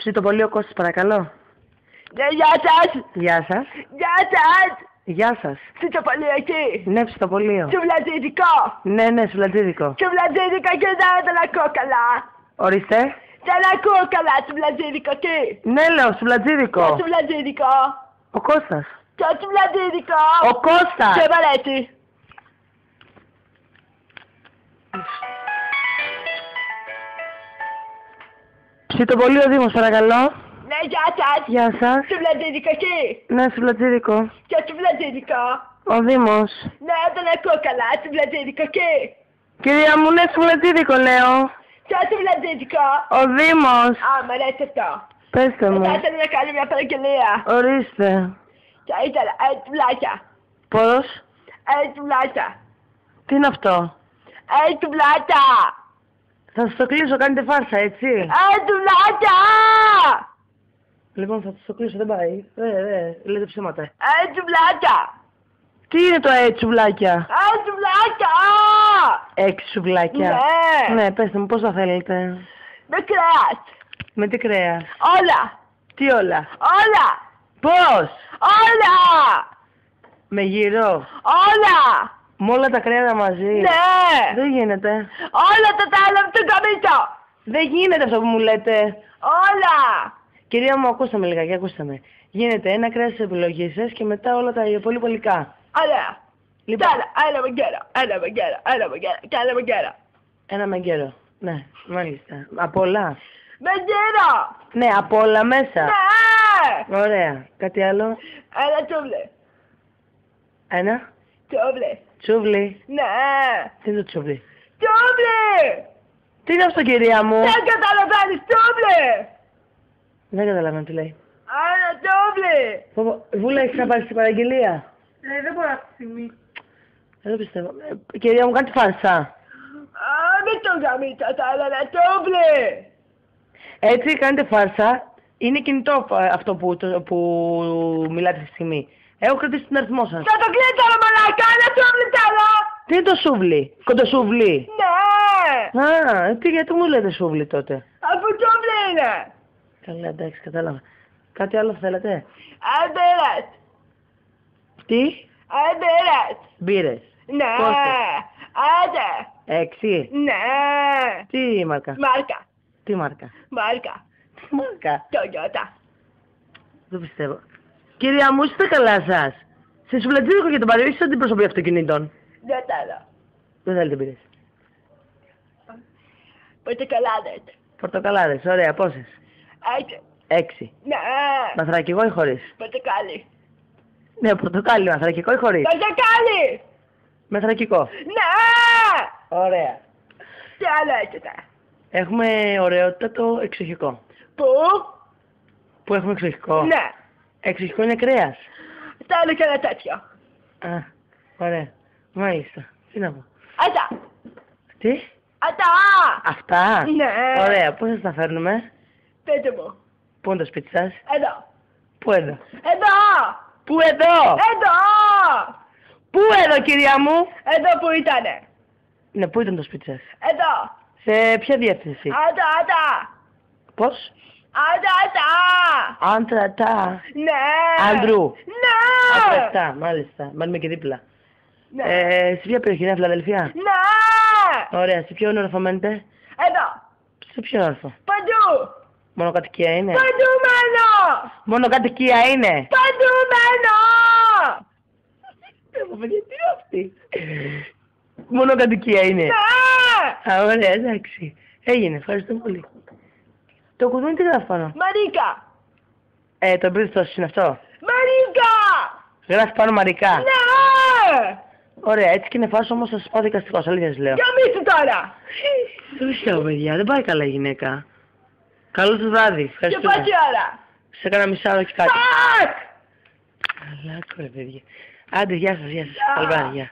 Ψήτο πολύ ο Κώστας, παρακαλώ. Ναι, γεια σας. Γεια σας. Γεια σας. Γεια σας. Ψητοπολείο εκεί. Ναι, ψητοπολείο. Σουβλατζίδικο. Ναι, σουβλατζίδικο. Σουβλατζίδικο και δεν ακούω καλά. Ορίστε. Δεν ακούω καλά, σουβλατζίδικο εκεί. Ναι, λέω, σουβλατζίδικο. Το σουβλατζίδικο. Ο Κώστας. Το σουβλατζίδικο. Ο Κώστας. Σε βαρέσει. Ψητοπολείο Δήμος, παρακαλώ. Ναι, γεια σας. Γεια σας. Σουβλατζίδικο εκεί. Ναι, σουβλατζίδικο. Το σουβλατζίδικο. Ο Δήμος. Ναι, δεν ακούω καλά, σουβλατζίδικο εκεί. Κυρία μου, ναι, σουβλατζίδικο λέω. Το σουβλατζίδικο. Ο Δήμος. Α, μ' αρέσει αυτό. Πέστε μου. Θα ήθελα να κάνω μια παραγγελία. Ορίστε. Θα ήθελα, τουβλάκια. Πώς? Τουβλάκια. Τι είναι αυτό? Τουβλάκια. Θα σας το κλείσω, κάνετε φάρσα, έτσι. Τουβλάκια. Λοιπόν, θα σας το κλείσω, δεν πάει. Λέτε ψέματα. Τουβλάκια. Τι είναι το τσουβλάκια? Τουβλάκια. 6 σουβλάκια. Ναι. Ναι, πέστε μου, πώς θα θέλετε? Με κρέας. Με τι κρέας? Όλα. Τι όλα? Όλα. Πώς? Όλα. Με γύρο? Όλα. Με όλα τα κρέατα μαζί? Ναι. Δεν γίνεται. Όλα τα άλλα από τον καμίτο. Δεν γίνεται αυτό που μου λέτε. Όλα. Κυρία μου, ακούστε με λιγάκι, ακούστε με. Γίνεται ένα κρέας της επιλογής σας και μετά όλα τα υπόλοιπα υλικά. Ωραία. Λοιπόν, Ένα μαγκέρο. Και ένα μαγκέρο. ένα μεγκέρο. Ναι, μάλιστα. Απ' όλα. Μαγκέρο. Ναι, απ' όλα μέσα. Ναι. Ωραία. Κάτι άλλο? Ένα τσούβλι. Ένα. Τσούβλι. Τσούβλι. Ναι. Τι είναι το τσούβλι? Τσούβλι. Τι είναι αυτό, κυρία μου? Δεν καταλαβαίνεις, τσούβλι. Δεν καταλαβαίνω τι λέει. Ένα τσούβλι. Βούλα, έχεις να πάρεις την παραγγελία? Δεν μπορώ αυτή τη στιγμή. Δεν το πιστεύω. Κυρία μου, κάντε φάρσα. Μην τον καμίτσα, θα έλεγα τσούβλι. Έτσι, κάντε φάρσα. Είναι κινητό αυτό που μιλάτε αυτή τη στιγμή. Έχω κρατήσει τον αριθμό σας. Θα το κλείσω, ρε μαλάκα, ένα τσούβλι θέλω. Τι είναι το σούβλι? Κοντοσούβλι? Ναι. Γιατί μου λέτε σούβλι τότε? Αφού τσούβλι είναι. Καλά, εντάξει, κατάλαβα. Κάτι άλλο θέλετε? Μπύρες. Τι? Μπύρες. Μπύρες. Ναι. Πόσες? Άντε. 6. Ναι. Τι μάρκα? Μάρκα. Τι μάρκα? Μάρκα. Τι μάρκα? Toyota. Δεν πιστεύω. Κυρία μου, είστε καλά σας? Σε σουβλατζίδικο για τον παλιό ή στην αντιπροσωπή αυτοκινήτων? Δεν θέλω. Δεν θέλετε μπύρες. Πορτοκαλάδες. Πορτοκαλάδες, ωραία, πόσες? 6. Ναι. Μαθρακικό ή χωρίς? Πορτοκάλι. Ναι, πορτοκάλι, μαθρακικό ή χωρίς? Πορτοκάλι. Μεθρακικό. Ναι. Ωραία. Τι άλλο έχετε? Έχουμε ωραιότατο εξοχικό. Πού? Πού έχουμε εξοχικό? Ναι. Εξοχικό είναι κρέας. Θέλω και ένα τέτοιο. Α, ωραία. Μάλιστα. Τι να πω? Αυτά. Τι? Αυτά. Αυτά? Ναι. Ωραία. Πού σας τα φέρνουμε? Πείτε μου. Πού είναι το σπίτι σας? Εδώ. Πού εδώ? Εδώ. Πού εδώ? Εδώ. Πού εδώ, κυρία μου? Εδώ που ήτανε. Ναι, πού ήταν το σπίτι σας? Εδώ. Σε ποια διεύθυνση? Άντα. Πώς? Άντα. Άντρατα. Ναι. Άντρου. Ναι. Άντρατα, μάλιστα. Μένουμε και δίπλα. Ναι. Σε ποια περιοχή είναι, Φιλαδελφία? Ναι. Ωραία. Σε ποιο όροφο μένετε? Εδώ. Σε ποιο όροφο? Παντού. Μονοκατοικία είναι? Παντού μένω. Μονοκατοικία είναι? Παντού μένω. Παιδιά, τι είναι αυτή? Μονοκατοικία είναι? Ναι. Α, ωραία, εντάξει. Έγινε, ευχαριστώ πολύ. Το κουδούνι τι γράφει πάνω? Μαρίκα. Το εμπρίδιστος είναι αυτό? Μαρίκα. Γράφει πάνω Μαρικά? Ναι. Ωραία, έτσι και είναι φάσο όμως θα σας πάω δικαστικός, αλήθεια σας λέω. Για μίσου τώρα. Δεν πιστεύω, παιδιά, δεν πάει καλά η γυναίκα. Καλό σας βράδυ, Και ευχαριστούμε. πόση ώρα? Σε κάνα μισάωρο και κάτι. Φακ. Καλά, κορε παιδιά. Άντε, γεια σας, γεια σας. Γεια. Καλή βράδυ, γεια.